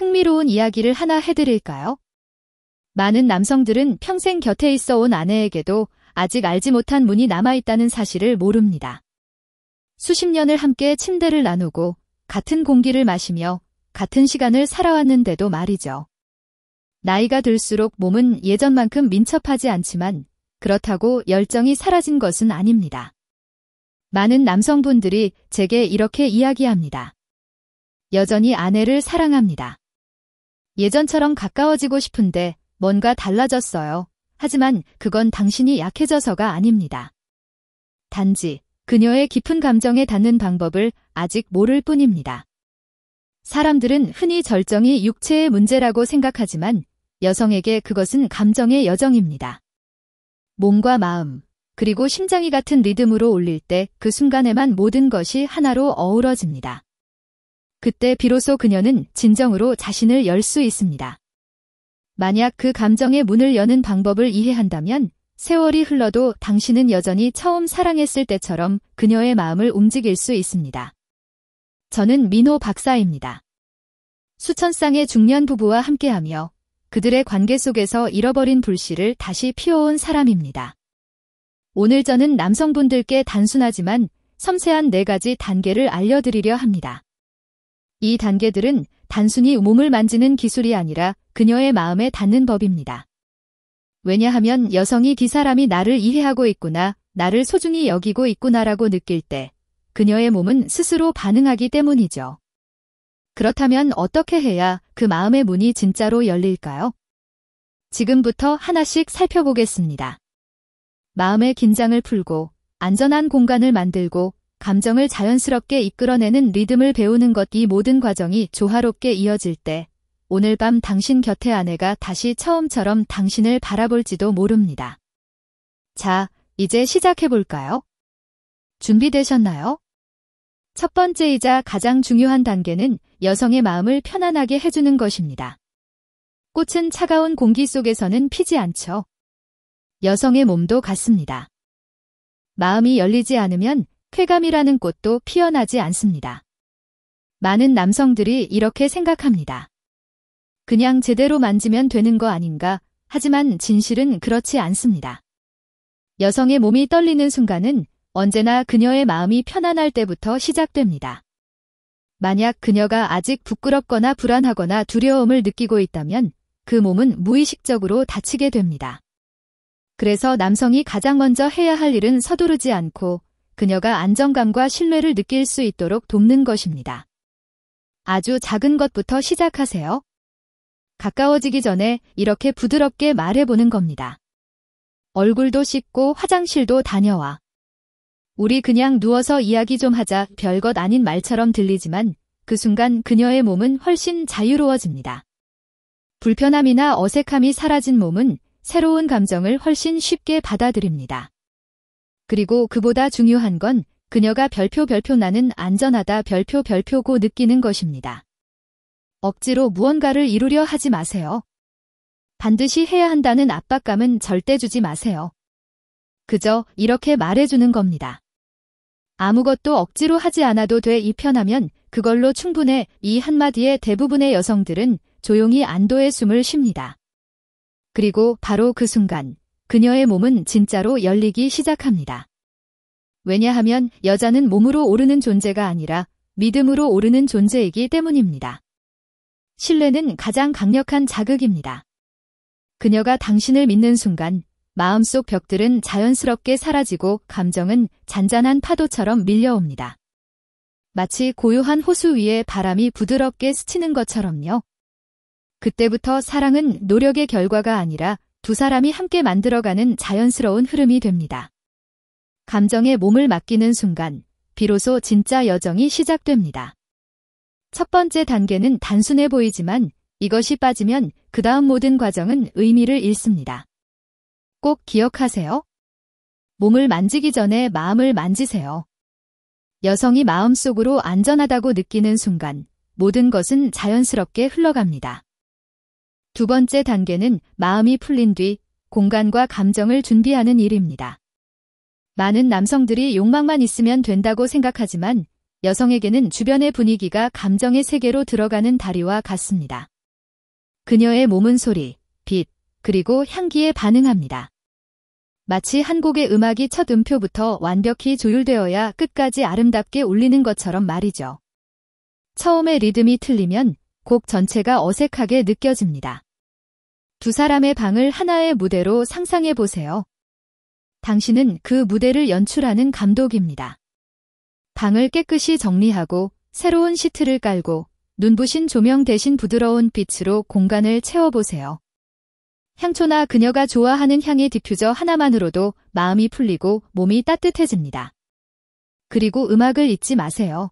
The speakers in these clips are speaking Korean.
흥미로운 이야기를 하나 해드릴까요? 많은 남성들은 평생 곁에 있어 온 아내에게도 아직 알지 못한 문이 남아있다는 사실을 모릅니다. 수십 년을 함께 침대를 나누고 같은 공기를 마시며 같은 시간을 살아왔는데도 말이죠. 나이가 들수록 몸은 예전만큼 민첩하지 않지만 그렇다고 열정이 사라진 것은 아닙니다. 많은 남성분들이 제게 이렇게 이야기합니다. 여전히 아내를 사랑합니다. 예전처럼 가까워지고 싶은데 뭔가 달라졌어요. 하지만 그건 당신이 약해져서가 아닙니다. 단지 그녀의 깊은 감정에 닿는 방법을 아직 모를 뿐입니다. 사람들은 흔히 절정이 육체의 문제라고 생각하지만 여성에게 그것은 감정의 여정입니다. 몸과 마음, 그리고 심장이 같은 리듬으로 울릴 때 그 순간에만 모든 것이 하나로 어우러집니다. 그때 비로소 그녀는 진정으로 자신을 열 수 있습니다. 만약 그 감정의 문을 여는 방법을 이해한다면 세월이 흘러도 당신은 여전히 처음 사랑했을 때처럼 그녀의 마음을 움직일 수 있습니다. 저는 민호 박사입니다. 수천 쌍의 중년 부부와 함께하며 그들의 관계 속에서 잃어버린 불씨를 다시 피워온 사람입니다. 오늘 저는 남성분들께 단순하지만 섬세한 4가지 단계를 알려드리려 합니다. 이 단계들은 단순히 몸을 만지는 기술이 아니라 그녀의 마음에 닿는 법입니다. 왜냐하면 여성이 그 사람이 나를 이해하고 있구나, 나를 소중히 여기고 있구나라고 느낄 때 그녀의 몸은 스스로 반응하기 때문이죠. 그렇다면 어떻게 해야 그 마음의 문이 진짜로 열릴까요? 지금부터 하나씩 살펴보겠습니다. 마음의 긴장을 풀고 안전한 공간을 만들고 감정을 자연스럽게 이끌어내는 리듬을 배우는 것, 이 모든 과정이 조화롭게 이어질 때 오늘 밤 당신 곁의 아내가 다시 처음처럼 당신을 바라볼지도 모릅니다. 자, 이제 시작해볼까요? 준비되셨나요? 첫 번째이자 가장 중요한 단계는 여성의 마음을 편안하게 해주는 것입니다. 꽃은 차가운 공기 속에서는 피지 않죠. 여성의 몸도 같습니다. 마음이 열리지 않으면 쾌감이라는 꽃도 피어나지 않습니다. 많은 남성들이 이렇게 생각합니다. 그냥 제대로 만지면 되는 거 아닌가? 하지만 진실은 그렇지 않습니다. 여성의 몸이 떨리는 순간은 언제나 그녀의 마음이 편안할 때부터 시작됩니다. 만약 그녀가 아직 부끄럽거나 불안하거나 두려움을 느끼고 있다면 그 몸은 무의식적으로 다치게 됩니다. 그래서 남성이 가장 먼저 해야 할 일은 서두르지 않고 그녀가 안정감과 신뢰를 느낄 수 있도록 돕는 것입니다. 아주 작은 것부터 시작하세요. 가까워지기 전에 이렇게 부드럽게 말해보는 겁니다. 얼굴도 씻고 화장실도 다녀와. 우리 그냥 누워서 이야기 좀 하자. 별것 아닌 말처럼 들리지만 그 순간 그녀의 몸은 훨씬 자유로워집니다. 불편함이나 어색함이 사라진 몸은 새로운 감정을 훨씬 쉽게 받아들입니다. 그리고 그보다 중요한 건 그녀가 별표 나는 안전하다 별표고 느끼는 것입니다. 억지로 무언가를 이루려 하지 마세요. 반드시 해야 한다는 압박감은 절대 주지 마세요. 그저 이렇게 말해주는 겁니다. 아무것도 억지로 하지 않아도 돼. 이 편하면 그걸로 충분해. 이 한마디에 대부분의 여성들은 조용히 안도의 숨을 쉽니다. 그리고 바로 그 순간 그녀의 몸은 진짜로 열리기 시작합니다. 왜냐하면 여자는 몸으로 오르는 존재가 아니라 믿음으로 오르는 존재이기 때문입니다. 신뢰는 가장 강력한 자극입니다. 그녀가 당신을 믿는 순간 마음속 벽들은 자연스럽게 사라지고 감정은 잔잔한 파도처럼 밀려옵니다. 마치 고요한 호수 위에 바람이 부드럽게 스치는 것처럼요. 그때부터 사랑은 노력의 결과가 아니라 두 사람이 함께 만들어가는 자연스러운 흐름이 됩니다. 감정에 몸을 맡기는 순간 비로소 진짜 여정이 시작됩니다. 첫 번째 단계는 단순해 보이지만 이것이 빠지면 그 다음 모든 과정은 의미를 잃습니다. 꼭 기억하세요. 몸을 만지기 전에 마음을 만지세요. 여성이 마음속으로 안전하다고 느끼는 순간 모든 것은 자연스럽게 흘러갑니다. 두 번째 단계는 마음이 풀린 뒤 공간과 감정을 준비하는 일입니다. 많은 남성들이 욕망만 있으면 된다고 생각하지만 여성에게는 주변의 분위기가 감정의 세계로 들어가는 다리와 같습니다. 그녀의 몸은 소리, 빛, 그리고 향기에 반응합니다. 마치 한 곡의 음악이 첫 음표부터 완벽히 조율되어야 끝까지 아름답게 울리는 것처럼 말이죠. 처음에 리듬이 틀리면 곡 전체가 어색하게 느껴집니다. 두 사람의 방을 하나의 무대로 상상해 보세요. 당신은 그 무대를 연출하는 감독입니다. 방을 깨끗이 정리하고 새로운 시트를 깔고 눈부신 조명 대신 부드러운 빛으로 공간을 채워보세요. 향초나 그녀가 좋아하는 향의 디퓨저 하나만으로도 마음이 풀리고 몸이 따뜻해집니다. 그리고 음악을 잊지 마세요.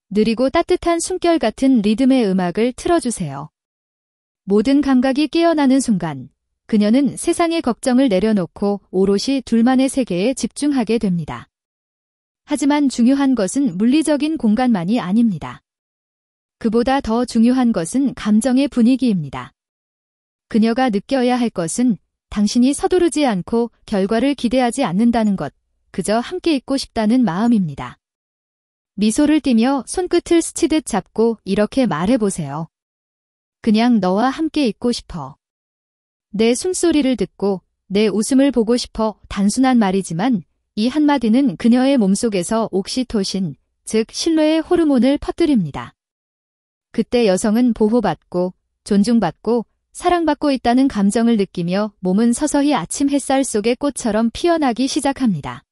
느리고 따뜻한 숨결 같은 리듬의 음악을 틀어주세요. 모든 감각이 깨어나는 순간, 그녀는 세상의 걱정을 내려놓고 오롯이 둘만의 세계에 집중하게 됩니다. 하지만 중요한 것은 물리적인 공간만이 아닙니다. 그보다 더 중요한 것은 감정의 분위기입니다. 그녀가 느껴야 할 것은 당신이 서두르지 않고 결과를 기대하지 않는다는 것, 그저 함께 있고 싶다는 마음입니다. 미소를 띠며 손끝을 스치듯 잡고 이렇게 말해보세요. 그냥 너와 함께 있고 싶어. 내 숨소리를 듣고 내 웃음을 보고 싶어. 단순한 말이지만 이 한마디는 그녀의 몸속에서 옥시토신, 즉 신뢰의 호르몬을 퍼뜨립니다. 그때 여성은 보호받고 존중받고 사랑받고 있다는 감정을 느끼며 몸은 서서히 아침 햇살 속의 꽃처럼 피어나기 시작합니다.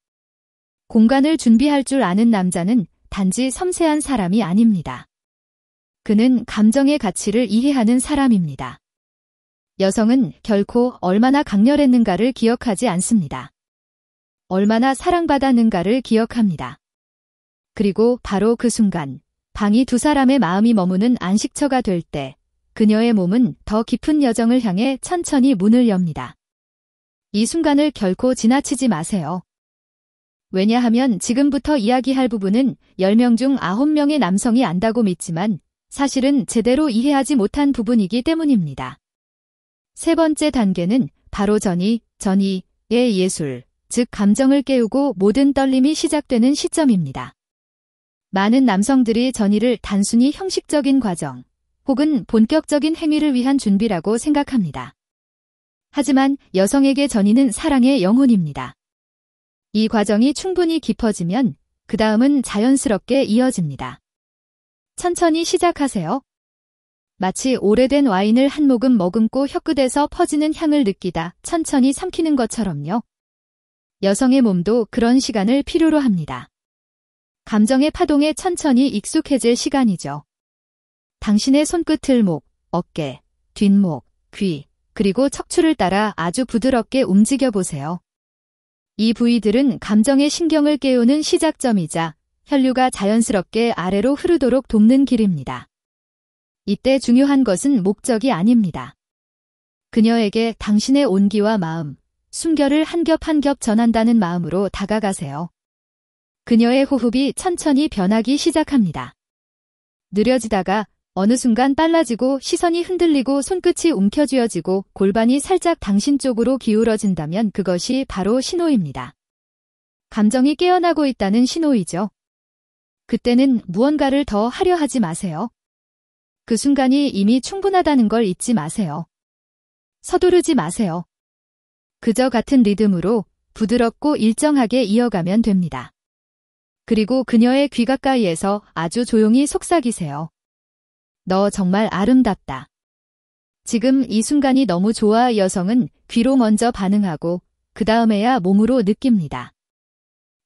공간을 준비할 줄 아는 남자는 단지 섬세한 사람이 아닙니다. 그는 감정의 가치를 이해하는 사람입니다. 여성은 결코 얼마나 강렬했는가를 기억하지 않습니다. 얼마나 사랑받았는가를 기억합니다. 그리고 바로 그 순간, 방이 두 사람의 마음이 머무는 안식처가 될 때, 그녀의 몸은 더 깊은 여정을 향해 천천히 문을 엽니다. 이 순간을 결코 지나치지 마세요. 왜냐하면 지금부터 이야기할 부분은 10명 중 9명의 남성이 안다고 믿지만 사실은 제대로 이해하지 못한 부분이기 때문입니다. 세 번째 단계는 바로 전이의 예술, 즉 감정을 깨우고 모든 떨림이 시작되는 시점입니다. 많은 남성들이 전이를 단순히 형식적인 과정 혹은 본격적인 행위를 위한 준비라고 생각합니다. 하지만 여성에게 전이는 사랑의 영혼입니다. 이 과정이 충분히 깊어지면 그 다음은 자연스럽게 이어집니다. 천천히 시작하세요. 마치 오래된 와인을 한 모금 머금고 혀끝에서 퍼지는 향을 느끼다 천천히 삼키는 것처럼요. 여성의 몸도 그런 시간을 필요로 합니다. 감정의 파동에 천천히 익숙해질 시간이죠. 당신의 손끝을 목, 어깨, 뒷목, 귀, 그리고 척추를 따라 아주 부드럽게 움직여 보세요. 이 부위들은 감정의 신경을 깨우는 시작점이자 혈류가 자연스럽게 아래로 흐르도록 돕는 길입니다. 이때 중요한 것은 목적이 아닙니다. 그녀에게 당신의 온기와 마음, 숨결을 한 겹 한 겹 전한다는 마음으로 다가가세요. 그녀의 호흡이 천천히 변하기 시작합니다. 느려지다가 어느 순간 빨라지고 시선이 흔들리고 손끝이 움켜쥐어지고 골반이 살짝 당신 쪽으로 기울어진다면 그것이 바로 신호입니다. 감정이 깨어나고 있다는 신호이죠. 그때는 무언가를 더 하려 하지 마세요. 그 순간이 이미 충분하다는 걸 잊지 마세요. 서두르지 마세요. 그저 같은 리듬으로 부드럽고 일정하게 이어가면 됩니다. 그리고 그녀의 귀 가까이에서 아주 조용히 속삭이세요. 너 정말 아름답다. 지금 이 순간이 너무 좋아. 여성은 귀로 먼저 반응하고 그 다음에야 몸으로 느낍니다.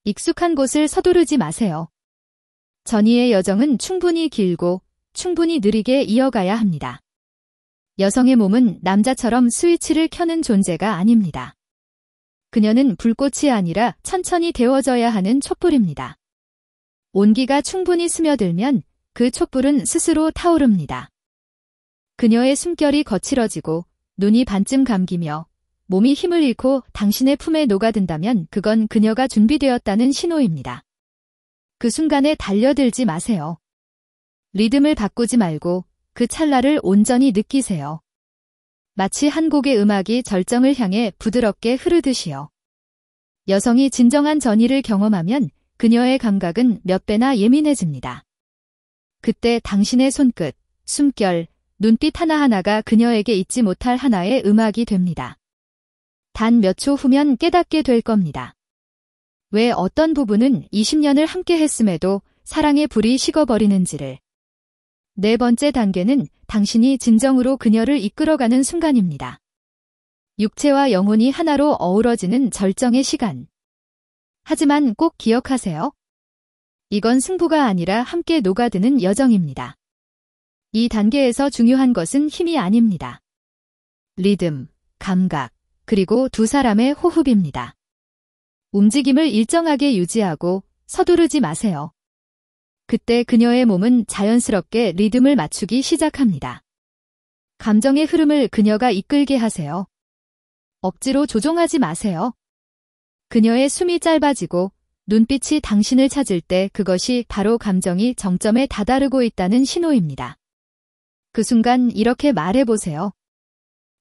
익숙한 곳을 서두르지 마세요. 전이의 여정은 충분히 길고 충분히 느리게 이어가야 합니다. 여성의 몸은 남자처럼 스위치를 켜는 존재가 아닙니다. 그녀는 불꽃이 아니라 천천히 데워져야 하는 촛불입니다. 온기가 충분히 스며들면 그 촛불은 스스로 타오릅니다. 그녀의 숨결이 거칠어지고 눈이 반쯤 감기며 몸이 힘을 잃고 당신의 품에 녹아든다면 그건 그녀가 준비되었다는 신호입니다. 그 순간에 달려들지 마세요. 리듬을 바꾸지 말고 그 찰나를 온전히 느끼세요. 마치 한 곡의 음악이 절정을 향해 부드럽게 흐르듯이요. 여성이 진정한 전이를 경험하면 그녀의 감각은 몇 배나 예민해집니다. 그때 당신의 손끝, 숨결, 눈빛 하나하나가 그녀에게 잊지 못할 하나의 음악이 됩니다. 단 몇 초 후면 깨닫게 될 겁니다. 왜 어떤 부부는 20년을 함께 했음에도 사랑의 불이 식어버리는지를. 네 번째 단계는 당신이 진정으로 그녀를 이끌어가는 순간입니다. 육체와 영혼이 하나로 어우러지는 절정의 시간. 하지만 꼭 기억하세요. 이건 승부가 아니라 함께 녹아드는 여정입니다. 이 단계에서 중요한 것은 힘이 아닙니다. 리듬, 감각, 그리고 두 사람의 호흡입니다. 움직임을 일정하게 유지하고 서두르지 마세요. 그때 그녀의 몸은 자연스럽게 리듬을 맞추기 시작합니다. 감정의 흐름을 그녀가 이끌게 하세요. 억지로 조종하지 마세요. 그녀의 숨이 짧아지고 눈빛이 당신을 찾을 때 그것이 바로 감정이 정점에 다다르고 있다는 신호입니다. 그 순간 이렇게 말해보세요.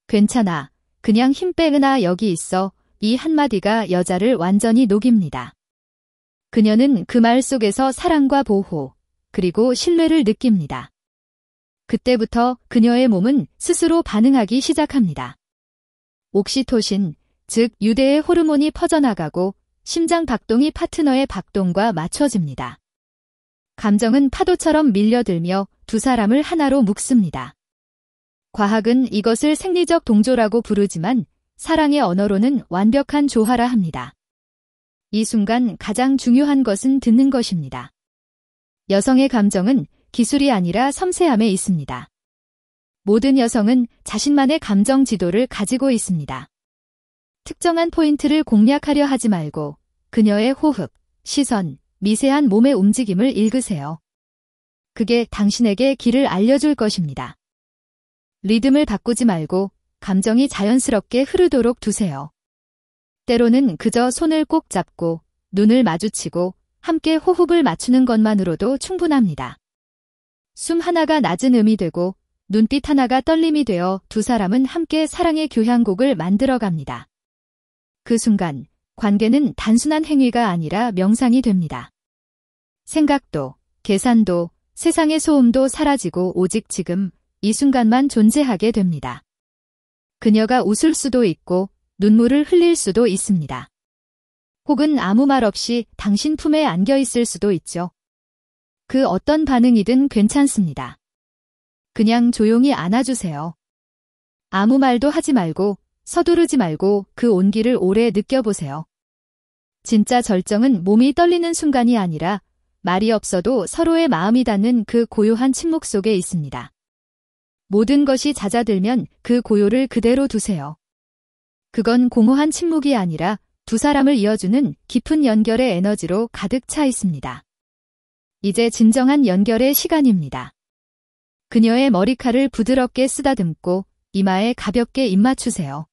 괜찮아. 그냥 힘 빼나 여기 있어. 이 한마디가 여자를 완전히 녹입니다. 그녀는 그 말 속에서 사랑과 보호, 그리고 신뢰를 느낍니다. 그때부터 그녀의 몸은 스스로 반응하기 시작합니다. 옥시토신, 즉 유대의 호르몬이 퍼져나가고 심장 박동이 파트너의 박동과 맞춰집니다. 감정은 파도처럼 밀려들며 두 사람을 하나로 묶습니다. 과학은 이것을 생리적 동조라고 부르지만 사랑의 언어로는 완벽한 조화라 합니다. 이 순간 가장 중요한 것은 듣는 것입니다. 여성의 감정은 기술이 아니라 섬세함에 있습니다. 모든 여성은 자신만의 감정 지도를 가지고 있습니다. 특정한 포인트를 공략하려 하지 말고 그녀의 호흡, 시선, 미세한 몸의 움직임을 읽으세요. 그게 당신에게 길을 알려줄 것입니다. 리듬을 바꾸지 말고 감정이 자연스럽게 흐르도록 두세요. 때로는 그저 손을 꼭 잡고 눈을 마주치고 함께 호흡을 맞추는 것만으로도 충분합니다. 숨 하나가 낮은 음이 되고 눈빛 하나가 떨림이 되어 두 사람은 함께 사랑의 교향곡을 만들어갑니다. 그 순간 관계는 단순한 행위가 아니라 명상이 됩니다. 생각도, 계산도, 세상의 소음도 사라지고 오직 지금 이 순간만 존재하게 됩니다. 그녀가 웃을 수도 있고 눈물을 흘릴 수도 있습니다. 혹은 아무 말 없이 당신 품에 안겨 있을 수도 있죠. 그 어떤 반응이든 괜찮습니다. 그냥 조용히 안아주세요. 아무 말도 하지 말고 서두르지 말고 그 온기를 오래 느껴보세요. 진짜 절정은 몸이 떨리는 순간이 아니라 말이 없어도 서로의 마음이 닿는 그 고요한 침묵 속에 있습니다. 모든 것이 잦아들면 그 고요를 그대로 두세요. 그건 공허한 침묵이 아니라 두 사람을 이어주는 깊은 연결의 에너지로 가득 차 있습니다. 이제 진정한 연결의 시간입니다. 그녀의 머리칼을 부드럽게 쓰다듬고 이마에 가볍게 입맞추세요.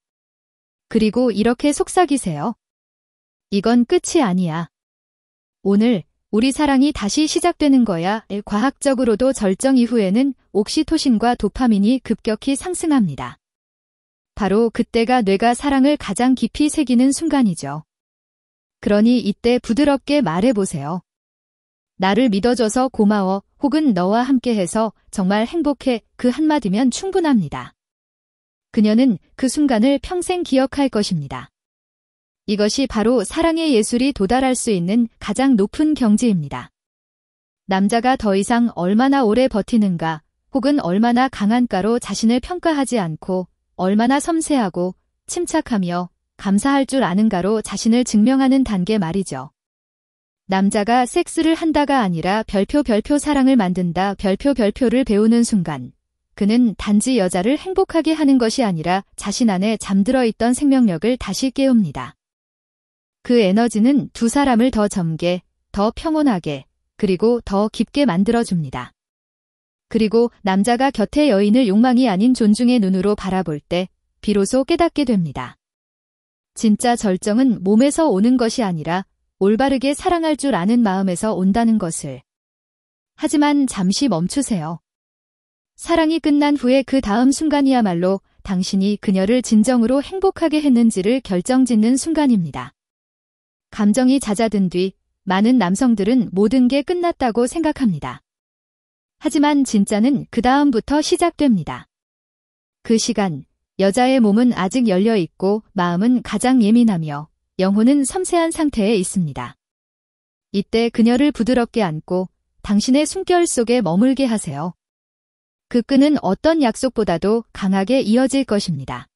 그리고 이렇게 속삭이세요. 이건 끝이 아니야. 오늘 우리 사랑이 다시 시작되는 거야. 과학적으로도 절정 이후에는 옥시토신과 도파민이 급격히 상승합니다. 바로 그때가 뇌가 사랑을 가장 깊이 새기는 순간이죠. 그러니 이때 부드럽게 말해보세요. 나를 믿어줘서 고마워 혹은 너와 함께해서 정말 행복해 그 한마디면 충분합니다. 그녀는 그 순간을 평생 기억할 것입니다. 이것이 바로 사랑의 예술이 도달할 수 있는 가장 높은 경지입니다. 남자가 더 이상 얼마나 오래 버티는가 혹은 얼마나 강한가로 자신을 평가하지 않고 얼마나 섬세하고 침착하며 감사할 줄 아는가로 자신을 증명하는 단계 말이죠. 남자가 섹스를 한다가 아니라 별표 사랑을 만든다 별표를 배우는 순간 그는 단지 여자를 행복하게 하는 것이 아니라 자신 안에 잠들어 있던 생명력을 다시 깨웁니다. 그 에너지는 두 사람을 더 젊게, 더 평온하게, 그리고 더 깊게 만들어줍니다. 그리고 남자가 곁의 여인을 욕망이 아닌 존중의 눈으로 바라볼 때 비로소 깨닫게 됩니다. 진짜 절정은 몸에서 오는 것이 아니라 올바르게 사랑할 줄 아는 마음에서 온다는 것을. 하지만 잠시 멈추세요. 사랑이 끝난 후에 그 다음 순간이야말로 당신이 그녀를 진정으로 행복하게 했는지를 결정짓는 순간입니다. 감정이 잦아든 뒤 많은 남성들은 모든 게 끝났다고 생각합니다. 하지만 진짜는 그 다음부터 시작됩니다. 그 시간, 여자의 몸은 아직 열려 있고 마음은 가장 예민하며 영혼은 섬세한 상태에 있습니다. 이때 그녀를 부드럽게 안고 당신의 숨결 속에 머물게 하세요. 그 끈은 어떤 약속보다도 강하게 이어질 것입니다.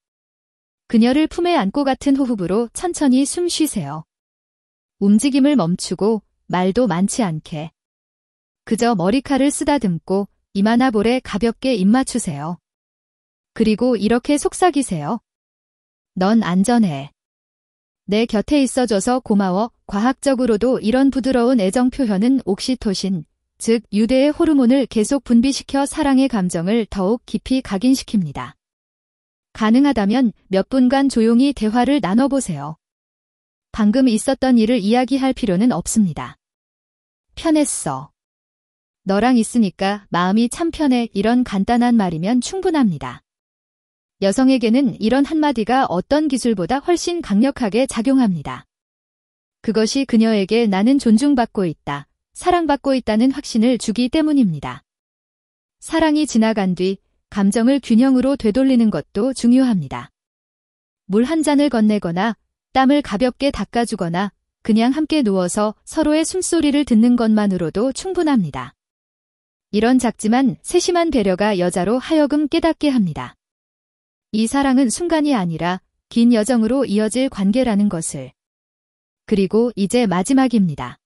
그녀를 품에 안고 같은 호흡으로 천천히 숨 쉬세요. 움직임을 멈추고 말도 많지 않게. 그저 머리칼을 쓰다듬고 이마나 볼에 가볍게 입 맞추세요. 그리고 이렇게 속삭이세요. 넌 안전해. 내 곁에 있어줘서 고마워. 과학적으로도 이런 부드러운 애정 표현은 옥시토신, 즉 유대의 호르몬을 계속 분비시켜 사랑의 감정을 더욱 깊이 각인시킵니다. 가능하다면 몇 분간 조용히 대화를 나눠보세요. 방금 있었던 일을 이야기할 필요는 없습니다. 편했어. 너랑 있으니까 마음이 참 편해. 이런 간단한 말이면 충분합니다. 여성에게는 이런 한마디가 어떤 기술보다 훨씬 강력하게 작용합니다. 그것이 그녀에게 나는 존중받고 있다, 사랑받고 있다는 확신을 주기 때문입니다. 사랑이 지나간 뒤 감정을 균형으로 되돌리는 것도 중요합니다. 물 한 잔을 건네거나 땀을 가볍게 닦아주거나 그냥 함께 누워서 서로의 숨소리를 듣는 것만으로도 충분합니다. 이런 작지만 세심한 배려가 여자로 하여금 깨닫게 합니다. 이 사랑은 순간이 아니라 긴 여정으로 이어질 관계라는 것을. 그리고 이제 마지막입니다.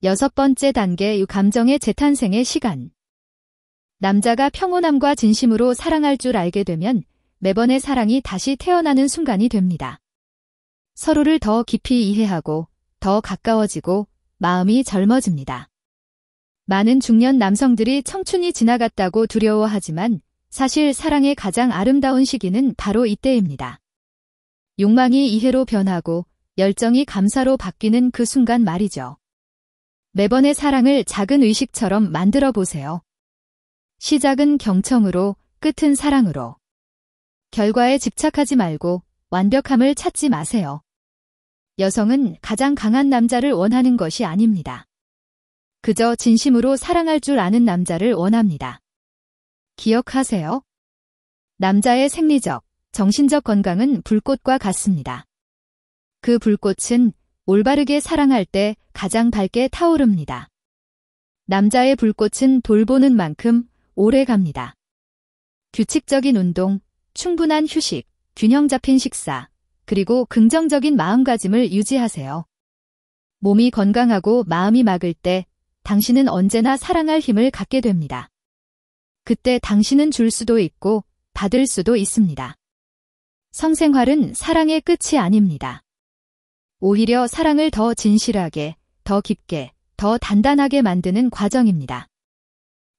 6번째 단계, 감정의 재탄생의 시간. 남자가 평온함과 진심으로 사랑할 줄 알게 되면 매번의 사랑이 다시 태어나는 순간이 됩니다. 서로를 더 깊이 이해하고 더 가까워지고 마음이 젊어집니다. 많은 중년 남성들이 청춘이 지나갔다고 두려워하지만 사실 사랑의 가장 아름다운 시기는 바로 이때입니다. 욕망이 이해로 변하고 열정이 감사로 바뀌는 그 순간 말이죠. 매번의 사랑을 작은 의식처럼 만들어 보세요. 시작은 경청으로, 끝은 사랑으로. 결과에 집착하지 말고 완벽함을 찾지 마세요. 여성은 가장 강한 남자를 원하는 것이 아닙니다. 그저 진심으로 사랑할 줄 아는 남자를 원합니다. 기억하세요. 남자의 생리적, 정신적 건강은 불꽃과 같습니다. 그 불꽃은 올바르게 사랑할 때 가장 밝게 타오릅니다. 남자의 불꽃은 돌보는 만큼 오래 갑니다. 규칙적인 운동, 충분한 휴식, 균형 잡힌 식사, 그리고 긍정적인 마음가짐을 유지하세요. 몸이 건강하고 마음이 맑을 때 당신은 언제나 사랑할 힘을 갖게 됩니다. 그때 당신은 줄 수도 있고 받을 수도 있습니다. 성생활은 사랑의 끝이 아닙니다. 오히려 사랑을 더 진실하게, 더 깊게, 더 단단하게 만드는 과정입니다.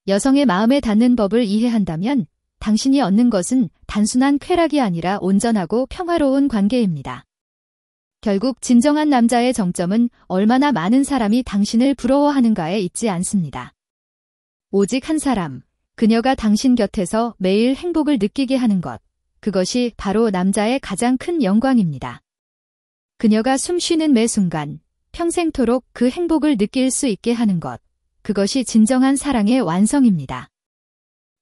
여성의 마음에 닿는 법을 이해한다면 당신이 얻는 것은 단순한 쾌락이 아니라 온전하고 평화로운 관계입니다. 결국 진정한 남자의 정점은 얼마나 많은 사람이 당신을 부러워하는가에 있지 않습니다. 오직 한 사람, 그녀가 당신 곁에서 매일 행복을 느끼게 하는 것, 그것이 바로 남자의 가장 큰 영광입니다. 그녀가 숨 쉬는 매 순간, 평생토록 그 행복을 느낄 수 있게 하는 것, 그것이 진정한 사랑의 완성입니다.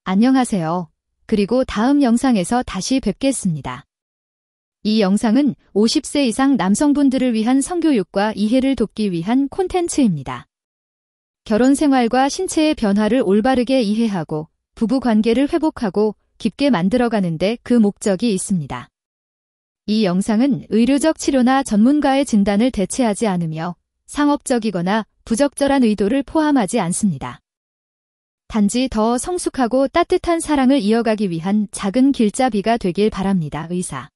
안녕하세요. 그리고 다음 영상에서 다시 뵙겠습니다. 이 영상은 50세 이상 남성분들을 위한 성교육과 이해를 돕기 위한 콘텐츠입니다. 결혼 생활과 신체의 변화를 올바르게 이해하고 부부 관계를 회복하고 깊게 만들어가는데 그 목적이 있습니다. 이 영상은 의료적 치료나 전문가의 진단을 대체하지 않으며 상업적이거나 부적절한 의도를 포함하지 않습니다. 단지 더 성숙하고 따뜻한 사랑을 이어가기 위한 작은 길잡이가 되길 바랍니다. 의사